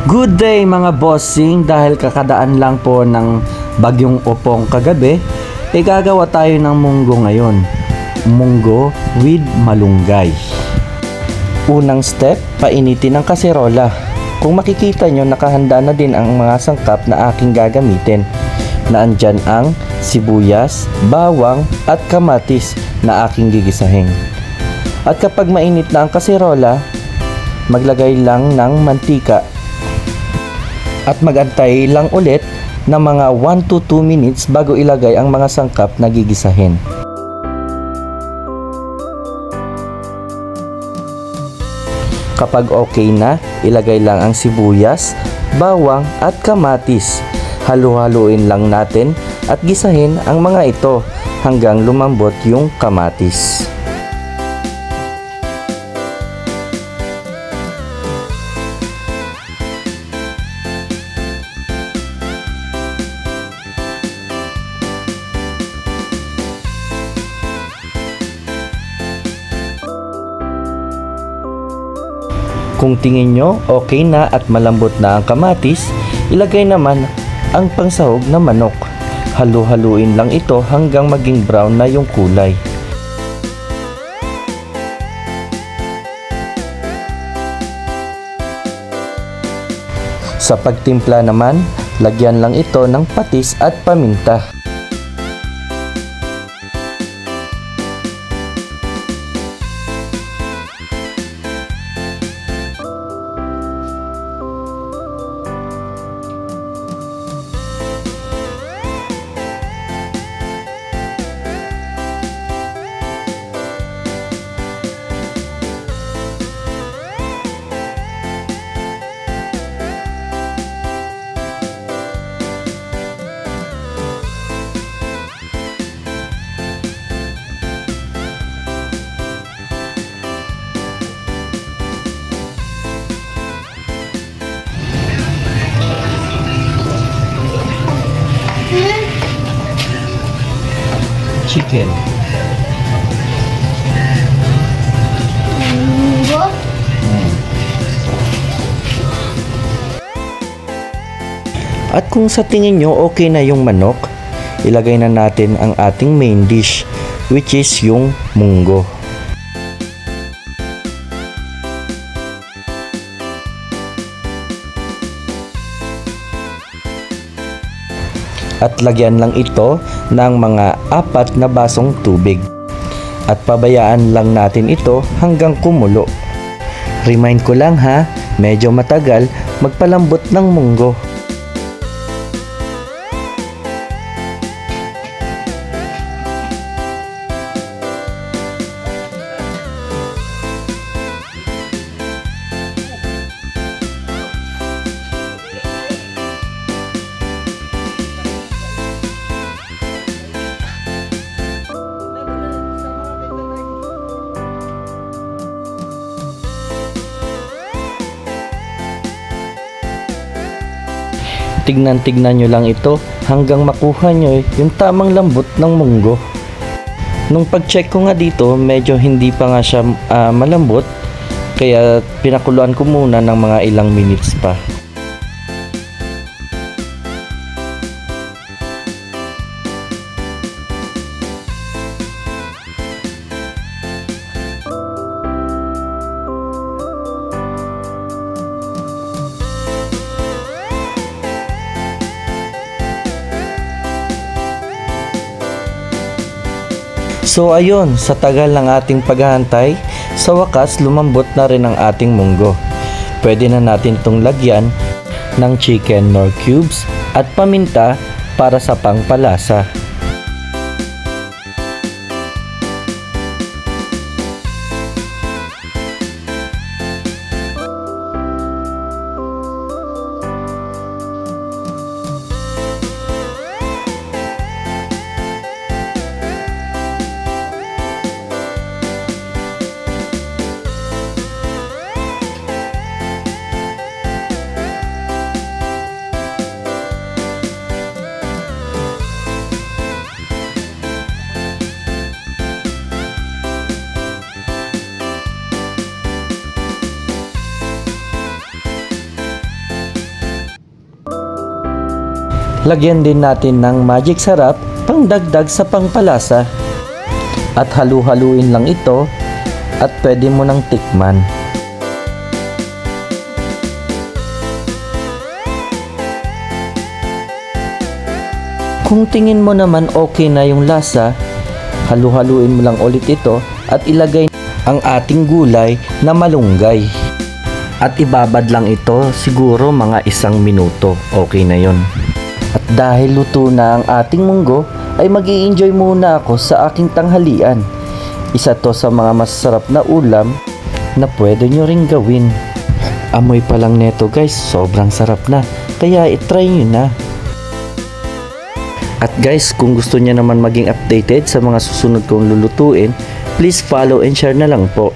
Good day mga bossing, dahil kakadaan lang po ng bagyong Opong kagabi, gagawa tayo ng munggo ngayon. Munggo with malunggay. Unang step, painitin ang kaserola. Kung makikita nyo, nakahanda na din ang mga sangkap na aking gagamitin. Naandyan ang sibuyas, bawang at kamatis na aking gigisahin. At kapag mainit na ang kaserola, maglagay lang ng mantika. At magantay lang ulit ng mga 1 to 2 minutes bago ilagay ang mga sangkap na gigisahin. Kapag okay na, ilagay lang ang sibuyas, bawang at kamatis. Halu-haluin lang natin at gisahin ang mga ito hanggang lumambot yung kamatis. Kung tingin nyo okay na at malambot na ang kamatis, ilagay naman ang pangsahog na manok. Halu-haluin lang ito hanggang maging brown na yung kulay. Sa pagtimpla naman, lagyan lang ito ng patis at paminta. Chicken. At kung sa tingin nyo okay na yung manok, ilagay na natin ang ating main dish, which is yung munggo. At lagyan lang ito ng mga 4 na basong tubig. At pabayaan lang natin ito hanggang kumulo. Remind ko lang ha, medyo matagal magpalambot ng munggo. Tignan-tignan nyo lang ito hanggang makuha nyo yung tamang lambot ng munggo. Nung pag-check ko nga dito, medyo hindi pa nga siya malambot, kaya pinakuluan ko muna ng mga ilang minutes pa. So ayun, sa tagal ng ating paghahantay, sa wakas lumambot na rin ang ating munggo. Pwede na natin itong lagyan ng chicken nor cubes at paminta para sa pangpalasa. Lagyan din natin ng magic sarap pangdagdag sa pangpalasa. At halu-haluin lang ito at pwede mo nang tikman. Kung tingin mo naman okay na yung lasa, halu-haluin mo lang ulit ito at ilagay ang ating gulay na malunggay. At ibabad lang ito siguro mga 1 minuto. Okay na yon. At dahil luto na ang ating munggo, ay mag-i-enjoy muna ako sa aking tanghalian. Isa to sa mga masarap na ulam na pwede nyo ring gawin. Amoy pa lang neto guys, sobrang sarap na. Kaya itry nyo na. At guys, kung gusto niya naman maging updated sa mga susunod kong lulutuin, please follow and share na lang po.